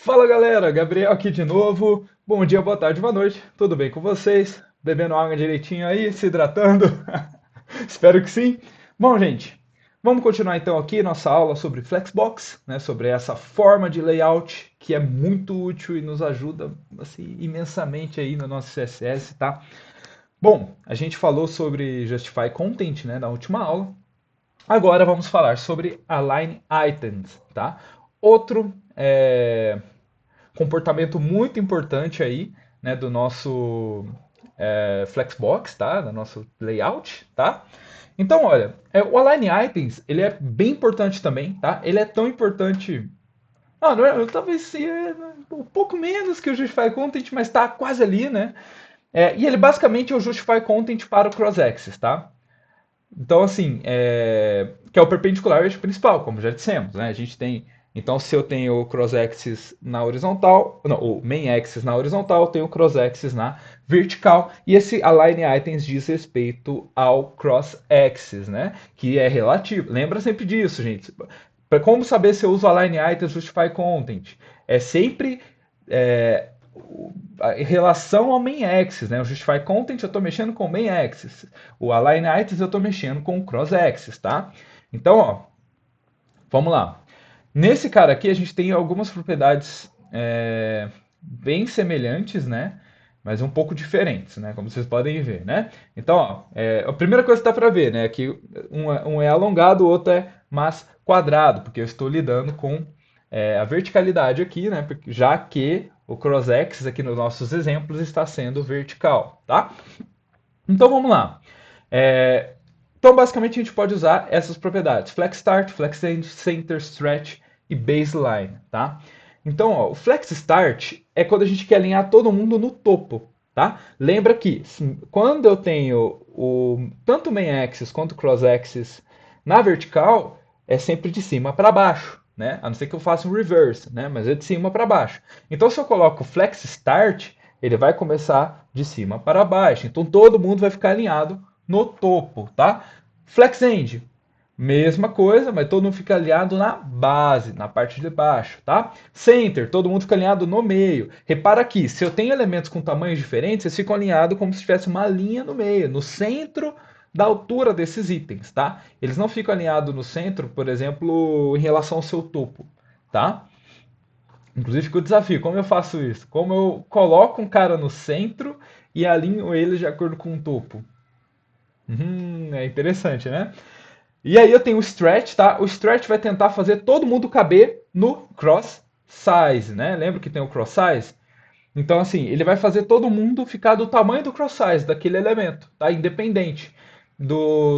Fala galera, Gabriel aqui de novo. Bom dia, boa tarde, boa noite. Tudo bem com vocês? Bebendo água direitinho aí, se hidratando? Espero que sim. Bom, gente, vamos continuar então aqui nossa aula sobre Flexbox, né? Sobre essa forma de layout que é muito útil e nos ajuda assim, imensamente aí no nosso CSS, tá? Bom, a gente falou sobre Justify Content, né, na última aula. Agora vamos falar sobre Align Items, tá? Outro comportamento muito importante aí, né, do nosso Flexbox, tá? Do nosso layout, tá? Então, olha, o Align Items, ele é bem importante também, tá? Ele é tão importante... Ah, não é, talvez seja um pouco menos que o Justify Content, mas está quase ali, né? E ele basicamente é o Justify Content para o Cross-Axis, tá? Então, assim, que é o perpendicular ao eixo principal, como já dissemos, né? A gente tem, então, se eu tenho o cross-axis na horizontal, não, o main axis na horizontal, eu tenho o cross-axis na vertical, e esse align items diz respeito ao cross-axis, né? Que é relativo. Lembra sempre disso, gente. Para como saber se eu uso align items justify content? É sempre é, em relação ao main axis, né? O justify content eu estou mexendo com o main axis. O align items eu estou mexendo com o cross axis, tá? Então, ó, vamos lá. Nesse cara aqui a gente tem algumas propriedades bem semelhantes, né? Mas um pouco diferentes, né? Como vocês podem ver, né? Então, ó, a primeira coisa que dá para ver, né? É que um é alongado, o outro é mais quadrado, porque eu estou lidando com a verticalidade aqui, né? Já que o cross-axis aqui nos nossos exemplos está sendo vertical, tá? Então vamos lá. É, então basicamente a gente pode usar essas propriedades: Flex Start, Flex End, Center, Stretch e Baseline, tá? Então, ó, o Flex Start é quando a gente quer alinhar todo mundo no topo, tá? Lembra que quando eu tenho tanto o main axis quanto o cross axis na vertical, é sempre de cima para baixo, né? A não ser que eu faça um reverse, né? Mas é de cima para baixo. Então, se eu coloco o Flex Start, ele vai começar de cima para baixo. Então, todo mundo vai ficar alinhado no topo, tá? Flex End, mesma coisa, mas todo mundo fica alinhado na base, na parte de baixo, tá? Center, todo mundo fica alinhado no meio. Repara aqui, se eu tenho elementos com tamanhos diferentes, eles ficam alinhados como se tivesse uma linha no meio, no centro da altura desses itens, tá? Eles não ficam alinhados no centro, por exemplo, em relação ao seu topo, tá? Inclusive fica o desafio, como eu faço isso? Como eu coloco um cara no centro e alinho ele de acordo com o topo? É interessante, né? E aí eu tenho o stretch, tá? O stretch vai tentar fazer todo mundo caber no cross size, né? Lembra que tem o cross size? Então, assim, ele vai fazer todo mundo ficar do tamanho do cross size daquele elemento, tá? Independente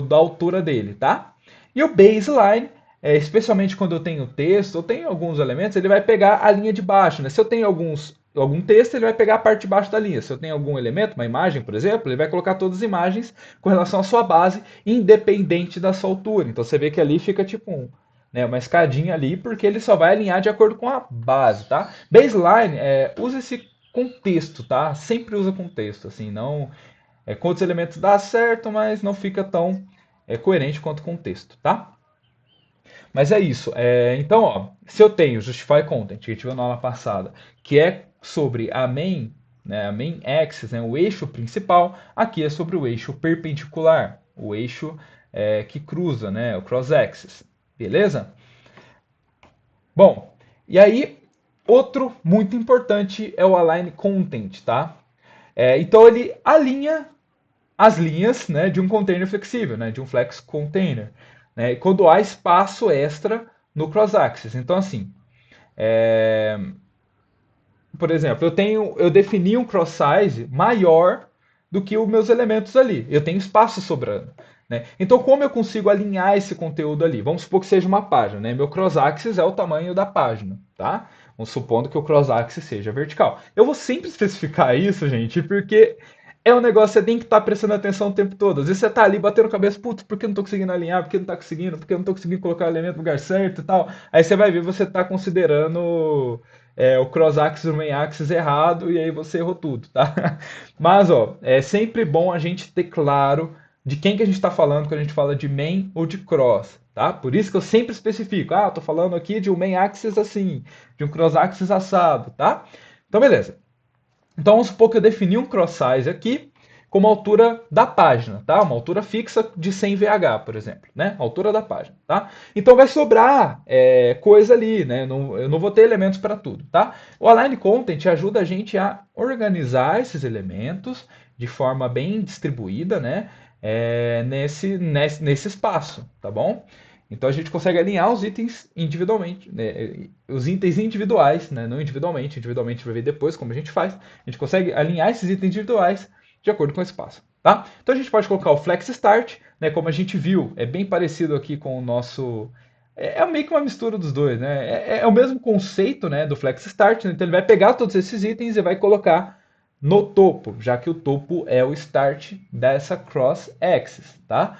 da altura dele, tá? E o baseline, especialmente quando eu tenho texto, eu tenho alguns elementos, ele vai pegar a linha de baixo, né? Se eu tenho algum texto, ele vai pegar a parte de baixo da linha. Se eu tenho algum elemento, uma imagem, por exemplo, ele vai colocar todas as imagens com relação à sua base, independente da sua altura. Então você vê que ali fica tipo uma escadinha ali, porque ele só vai alinhar de acordo com a base, tá? Baseline, usa esse contexto, tá? Sempre usa contexto, assim, não com outros elementos dá certo, mas não fica tão coerente quanto com o texto, tá? Mas é isso. Então, ó, se eu tenho Justify Content, que a gente viu na aula passada, que é sobre a main axis, né, o eixo principal, aqui é sobre o eixo perpendicular, o eixo que cruza, né, o cross-axis. Beleza? Bom, e aí, outro muito importante é o Align Content, tá? Então ele alinha as linhas, né, de um container flexível, né, de um flex container, né, quando há espaço extra no cross-axis. Então, assim, por exemplo, eu defini um cross size maior do que os meus elementos ali. Eu tenho espaço sobrando. Né? Então, como eu consigo alinhar esse conteúdo ali? Vamos supor que seja uma página. Né? Meu cross-axis é o tamanho da página. Tá? Vamos supondo que o cross-axis seja vertical. Eu vou sempre especificar isso, gente, porque é um negócio que você tem que estar prestando atenção o tempo todo. Às vezes você está ali batendo a cabeça, putz, por que eu não estou conseguindo alinhar? Por que não está conseguindo? Por que eu não estou conseguindo colocar o elemento no lugar certo e tal? Aí você vai ver, você está considerando o cross-axis e o main-axis errado e aí você errou tudo, tá? Mas, ó, é sempre bom a gente ter claro de quem que a gente está falando quando a gente fala de main ou de cross, tá? Por isso que eu sempre especifico, ah, eu tô falando aqui de um main axis assim, de um cross axis assado, tá? Então, beleza. Então, vamos supor que eu defini um cross size aqui como altura da página, tá? Uma altura fixa de 100 VH, por exemplo, né? Altura da página, tá? Então vai sobrar coisa ali, né? Eu não vou ter elementos para tudo, tá? O Align Content ajuda a gente a organizar esses elementos de forma bem distribuída, né? Nesse espaço, tá bom? Então a gente consegue alinhar os itens individualmente, né? Os itens individuais, né? Não individualmente, individualmente vai ver depois como a gente faz. A gente consegue alinhar esses itens individuais de acordo com o espaço, tá? Então a gente pode colocar o Flex Start, né? Como a gente viu, é bem parecido aqui com o nosso. É meio que uma mistura dos dois, né? É o mesmo conceito, né, do Flex Start, né? Então ele vai pegar todos esses itens e vai colocar no topo, já que o topo é o start dessa cross axis, tá?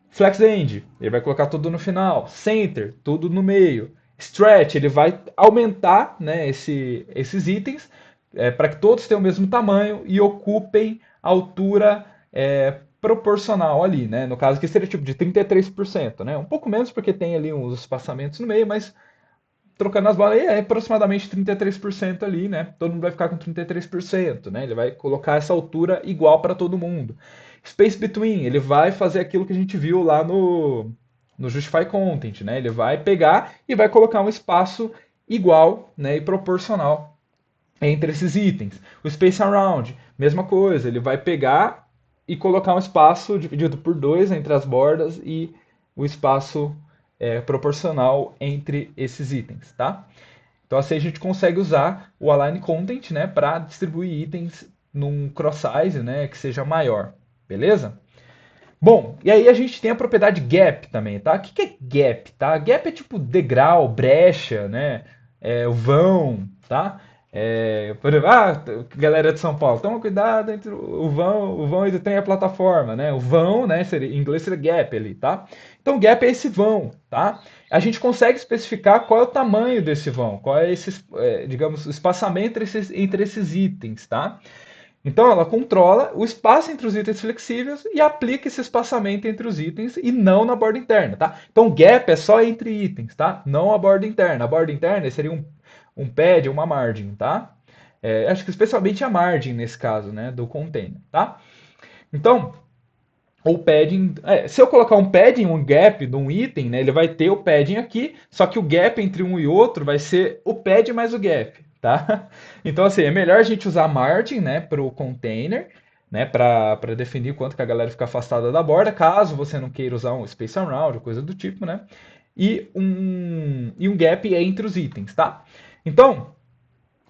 Flex End, ele vai colocar tudo no final. Center, tudo no meio. Stretch, ele vai aumentar, né, esses itens para que todos tenham o mesmo tamanho e ocupem a altura proporcional ali, né? No caso aqui seria tipo de 33%, né? Um pouco menos porque tem ali uns espaçamentos no meio, mas trocando as bolas aí é aproximadamente 33% ali, né? Todo mundo vai ficar com 33%, né? Ele vai colocar essa altura igual para todo mundo. Space Between, ele vai fazer aquilo que a gente viu lá no Justify Content, né? Ele vai pegar e vai colocar um espaço igual, né, e proporcional entre esses itens. O Space Around, mesma coisa, ele vai pegar e colocar um espaço dividido por 2 entre as bordas e o espaço proporcional entre esses itens, tá? Então assim a gente consegue usar o Align Content, né, para distribuir itens num cross size, né, que seja maior, beleza? Bom, e aí a gente tem a propriedade gap também, tá? O que é gap, tá? Gap é tipo degrau, brecha, né? O vão, tá? Por exemplo, galera de São Paulo, toma cuidado entre o vão e o trem e a plataforma, né? O vão, né? Em inglês seria gap ali, tá? Então gap é esse vão, tá? A gente consegue especificar qual é o tamanho desse vão, qual é esse, digamos, o espaçamento entre esses itens, tá? Então ela controla o espaço entre os itens flexíveis e aplica esse espaçamento entre os itens e não na borda interna, tá? Então gap é só entre itens, tá? Não a borda interna. A borda interna seria um pad, uma margem, tá? Acho que especialmente a margem nesse caso, né, do container, tá? Então, o padding, se eu colocar um padding, um gap de um item, né, ele vai ter o padding aqui, só que o gap entre um e outro vai ser o pad mais o gap, tá? Então, assim, é melhor a gente usar margin, né, para o container, né, para definir quanto que a galera fica afastada da borda, caso você não queira usar um space around, coisa do tipo, né? E um gap entre os itens, tá? Então,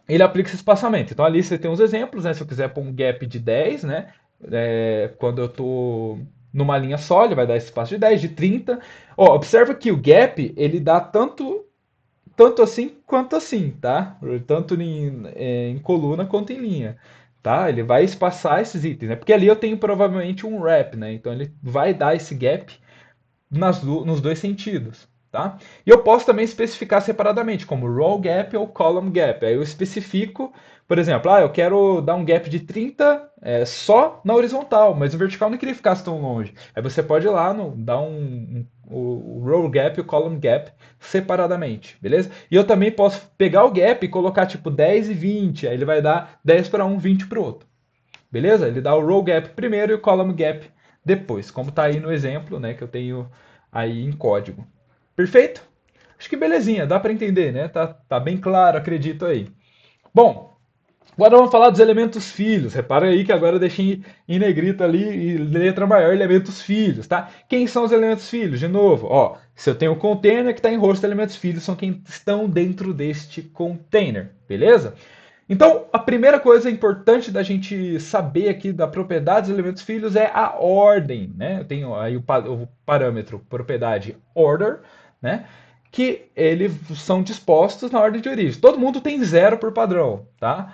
ele aplica esse espaçamento. Então ali você tem uns exemplos, né? Se eu quiser pôr um gap de 10, né? Quando eu estou numa linha só, ele vai dar esse espaço de 10, de 30. Ó, observa que o gap, ele dá tanto assim quanto assim, tá? Tanto em coluna quanto em linha, tá? Ele vai espaçar esses itens, né? Porque ali eu tenho provavelmente um wrap, né? Então ele vai dar esse gap nos dois sentidos, tá? E eu posso também especificar separadamente, como row gap ou column gap. Aí eu especifico, por exemplo, eu quero dar um gap de 30 só na horizontal, mas o vertical não queria ficar tão longe. Aí você pode ir lá dar o row gap e o column gap separadamente, beleza? E eu também posso pegar o gap e colocar tipo 10 e 20, aí ele vai dar 10 para um, 20 para o outro. Beleza? Ele dá o row gap primeiro e o column gap depois, como está aí no exemplo, né, que eu tenho aí em código. Perfeito? Acho que belezinha, dá para entender, né? Tá bem claro, acredito aí. Bom, agora vamos falar dos elementos filhos. Repara aí que agora eu deixei em negrito ali e letra maior elementos filhos, tá? Quem são os elementos filhos? De novo, ó, se eu tenho um container que está em rosto, elementos filhos são quem estão dentro deste container, beleza? Então, a primeira coisa importante da gente saber aqui da propriedade dos elementos filhos é a ordem, né? Eu tenho aí o parâmetro propriedade order, né? Que eles são dispostos na ordem de origem. Todo mundo tem zero por padrão, tá?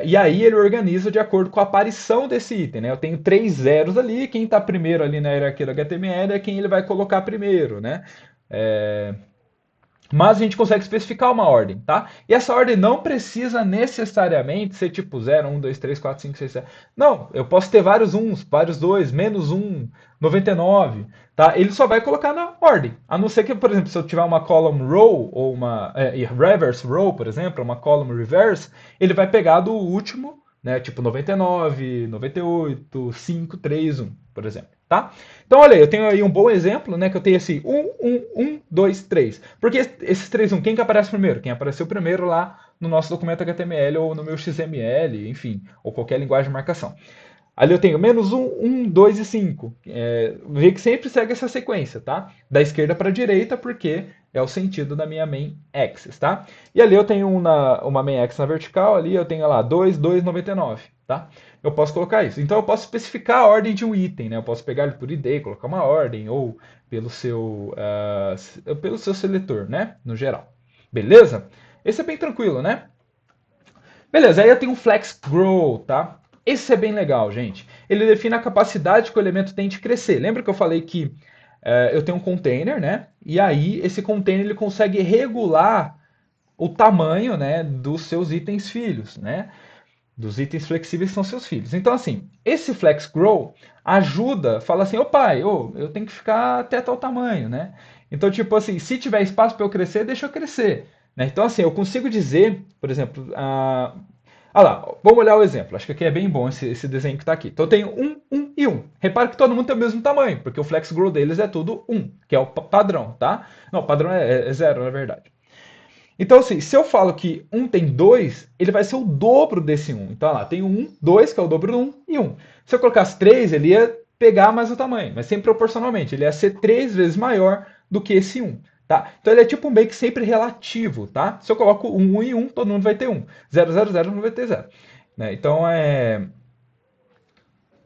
E aí ele organiza de acordo com a aparição desse item, né? Eu tenho três zeros ali, quem está primeiro ali na hierarquia do HTML é quem ele vai colocar primeiro, né? É, Mas a gente consegue especificar uma ordem, tá? E essa ordem não precisa necessariamente ser tipo 0, 1, 2, 3, 4, 5, 6, 7. Não, eu posso ter vários uns, vários 2, menos 1, 99, tá? Ele só vai colocar na ordem. A não ser que, por exemplo, se eu tiver uma column row ou uma reverse row, por exemplo, uma column reverse, ele vai pegar do último, né? Tipo 99, 98, 5, 3, 1, por exemplo, tá? Então, olha aí, eu tenho aí um bom exemplo, né? Que eu tenho esse 2, 3. Porque esses 3, 1, quem que aparece primeiro? Quem apareceu primeiro lá no nosso documento HTML ou no meu XML, enfim, ou qualquer linguagem de marcação. Ali eu tenho menos 2 e 5. Vê que sempre segue essa sequência, tá? Da esquerda para a direita, porque é o sentido da minha main axis, tá? E ali eu tenho uma main axis na vertical, ali eu tenho lá 2, 2, 99, tá? Eu posso colocar isso. Então eu posso especificar a ordem de um item, né? Eu posso pegar ele por ID, colocar uma ordem, ou pelo seu seletor, né? No geral. Beleza? Esse é bem tranquilo, né? Beleza, aí eu tenho um flex grow, tá? Esse é bem legal, gente. Ele define a capacidade que o elemento tem de crescer. Lembra que eu falei que eu tenho um container, né? E aí esse container ele consegue regular o tamanho, né, dos seus itens filhos, né? Dos itens flexíveis que são seus filhos. Então, assim, esse flex grow ajuda, fala assim, ô pai, eu tenho que ficar até tal tamanho, né? Então, tipo assim, se tiver espaço para eu crescer, deixa eu crescer. Né? Então, assim, eu consigo dizer, por exemplo, lá, vamos olhar o exemplo. Acho que aqui é bem bom esse desenho que está aqui. Então eu tenho 1 e 1. Repare que todo mundo tem o mesmo tamanho, porque o flex grow deles é tudo 1, que é o padrão, tá? Não, o padrão é 0, na verdade. Então, assim, se eu falo que 1 tem 2, ele vai ser o dobro desse 1. Então, lá, tem 1, 2, que é o dobro do 1, e 1. Se eu colocasse 3, ele ia pegar mais o tamanho, mas sempre proporcionalmente. Ele ia ser 3 vezes maior do que esse 1. Tá? Então ele é tipo meio que sempre relativo, tá? Se eu coloco 1 e 1, todo mundo vai ter 1. 0, 0, 0, não vai ter 0. Né? Então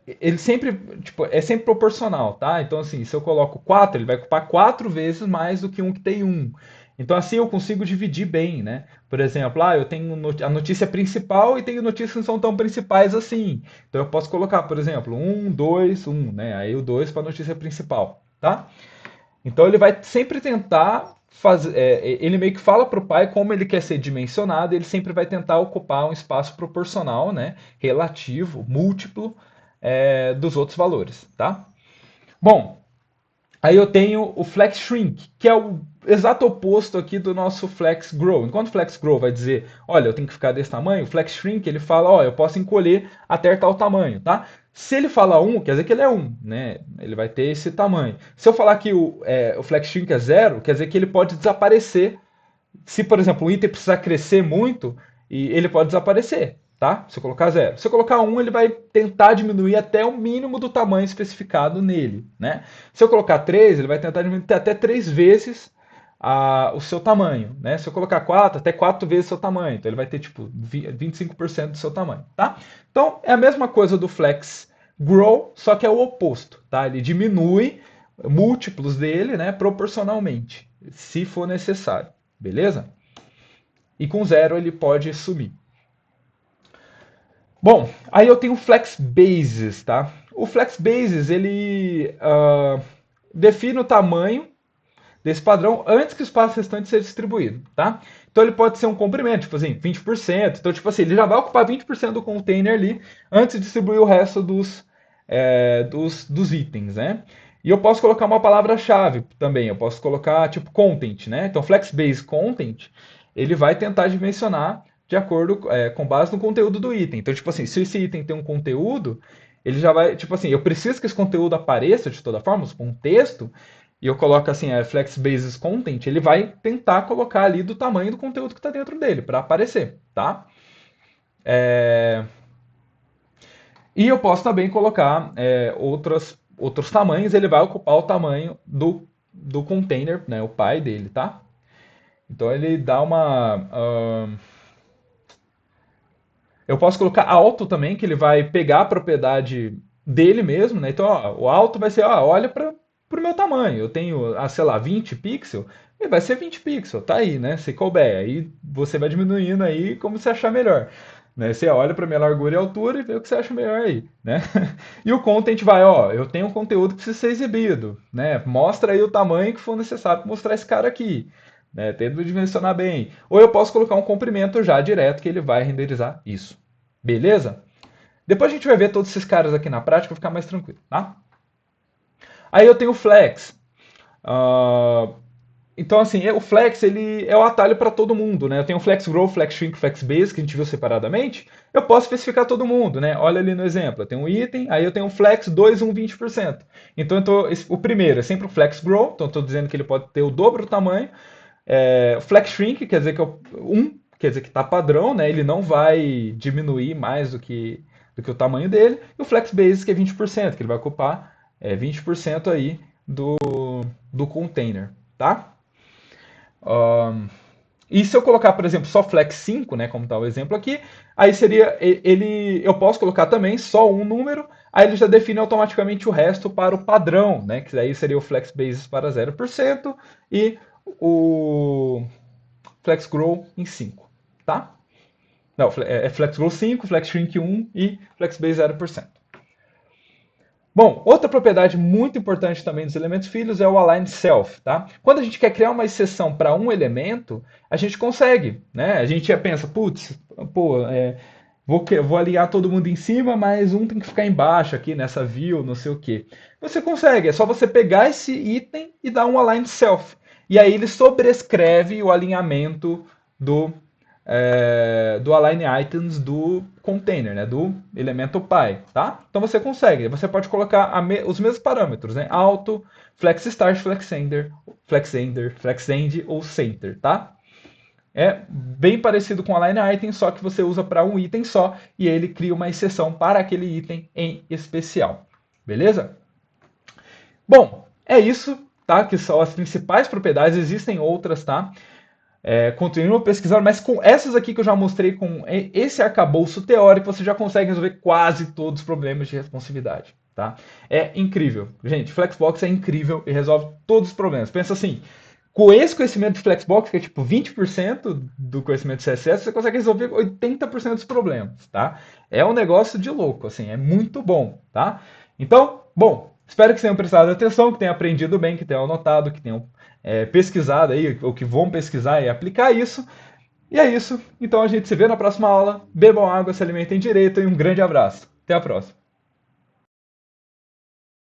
ele sempre, tipo, é sempre proporcional, tá? Então, assim, se eu coloco 4, ele vai ocupar 4 vezes mais do que um que tem 1. Então, assim, eu consigo dividir bem, né? Por exemplo, eu tenho a notícia principal e tenho notícias que não são tão principais assim. Então, eu posso colocar, por exemplo, 1, 2, 1, né? Aí o 2 para a notícia principal, tá? Então, ele vai sempre tentar fazer. Ele meio que fala para o pai como ele quer ser dimensionado, ele sempre vai tentar ocupar um espaço proporcional, né? Relativo, múltiplo, dos outros valores, tá? Bom, aí eu tenho o flex shrink, que é o exato oposto aqui do nosso flex grow. Enquanto o flex grow vai dizer, olha, eu tenho que ficar desse tamanho, o flex shrink ele fala, olha, eu posso encolher até tal tamanho, tá? Se ele falar 1, quer dizer que ele é 1, né? Ele vai ter esse tamanho. Se eu falar que o flex shrink é 0, quer dizer que ele pode desaparecer. Se, por exemplo, um item precisar crescer muito, ele pode desaparecer, tá? Se eu colocar 0. Se eu colocar 1, ele vai tentar diminuir até o mínimo do tamanho especificado nele, né? Se eu colocar 3, ele vai tentar diminuir até 3 vezes o seu tamanho, né? Se eu colocar 4, até 4 vezes o seu tamanho. Então ele vai ter tipo 25% do seu tamanho, tá? Então é a mesma coisa do flex grow, só que é o oposto, tá? Ele diminui múltiplos dele, né, proporcionalmente, se for necessário. Beleza? E com 0 ele pode sumir. Bom, aí eu tenho o Flex Bases, tá? O Flex Bases, ele define o tamanho desse padrão antes que o espaço restante seja distribuído, tá? Então ele pode ser um comprimento, tipo assim, 20%. Então, tipo assim, ele já vai ocupar 20% do container ali antes de distribuir o resto dos itens, né? E eu posso colocar uma palavra-chave também. Eu posso colocar, tipo, content, né? Então, FlexBase Content, ele vai tentar dimensionar de acordo com base no conteúdo do item. Então, tipo assim, se esse item tem um conteúdo, ele já vai, tipo assim, eu preciso que esse conteúdo apareça de toda forma, um texto, e eu coloco assim, Flex Basis Content, ele vai tentar colocar ali do tamanho do conteúdo que está dentro dele, para aparecer, tá? É... E eu posso também colocar outros tamanhos, ele vai ocupar o tamanho do container, né, o pai dele, tá? Então ele dá eu posso colocar alto também, que ele vai pegar a propriedade dele mesmo, né? Então, ó, o alto vai ser, ó, olha para o meu tamanho. Eu tenho, sei lá, 20 pixels, e vai ser 20 pixels, tá aí, né? Se couber. Aí você vai diminuindo aí como você achar melhor. Né? Você olha para minha largura e altura e vê o que você acha melhor aí, né? E o content vai, ó, eu tenho um conteúdo que precisa ser exibido, né? Mostra aí o tamanho que for necessário para mostrar esse cara aqui. né? Tento dimensionar bem. Ou eu posso colocar um comprimento já direto que ele vai renderizar isso. Beleza? Depois a gente vai ver todos esses caras aqui na prática, vai ficar mais tranquilo, tá? Aí eu tenho o Flex. Uh, então, assim, o Flex ele é o atalho para todo mundo, né? Eu tenho o Flex Grow, Flex Shrink, Flex Base, que a gente viu separadamente. Eu posso especificar todo mundo, né? Olha ali no exemplo. Eu tenho um item, aí eu tenho um Flex 2, 20%. Então, o primeiro é sempre o Flex Grow, então estou dizendo que ele pode ter o dobro do tamanho. O Flex Shrink quer dizer que quer dizer que está padrão, né? Ele não vai diminuir mais do que o tamanho dele. E o Flex Base, que é 20%, que ele vai ocupar 20% aí do container, tá? Um, e se eu colocar, por exemplo, só Flex 5, né, como está o exemplo aqui, aí seria eu posso colocar também só um número, aí ele já define automaticamente o resto para o padrão, né, que aí seria o Flex Basis para 0% e o Flex Grow em 5, tá? Não, é Flex Grow 5, Flex Shrink 1 e Flex Base 0%. Bom, outra propriedade muito importante também dos elementos filhos é o align self, tá? Quando a gente quer criar uma exceção para um elemento, a gente consegue, né? A gente já pensa, putz, pô, vou alinhar todo mundo em cima, mas um tem que ficar embaixo aqui nessa view, não sei o quê. Você consegue, é só você pegar esse item e dar um align self. E aí ele sobrescreve o alinhamento do align items do container, né, do elemento pi, tá? Então você consegue, você pode colocar os mesmos parâmetros, né? Auto, flex start, flex end ou center, tá? É bem parecido com o align item, só que você usa para um item só e ele cria uma exceção para aquele item em especial. Beleza? Bom, é isso, tá? Que são as principais propriedades, existem outras, tá? Continua pesquisando, mas com essas aqui que eu já mostrei, com esse arcabouço teórico, você já consegue resolver quase todos os problemas de responsividade. Tá? É incrível. Gente, Flexbox é incrível e resolve todos os problemas. Pensa assim, com esse conhecimento de Flexbox, que é tipo 20% do conhecimento de CSS, você consegue resolver 80% dos problemas. Tá? É um negócio de louco, assim, é muito bom. Tá? Então, bom, espero que tenham prestado atenção, que tenham aprendido bem, que tenham anotado, que tenham pesquisado aí, ou que vão pesquisar e aplicar isso. E é isso. Então a gente se vê na próxima aula. Bebam água, se alimentem direito e um grande abraço. Até a próxima.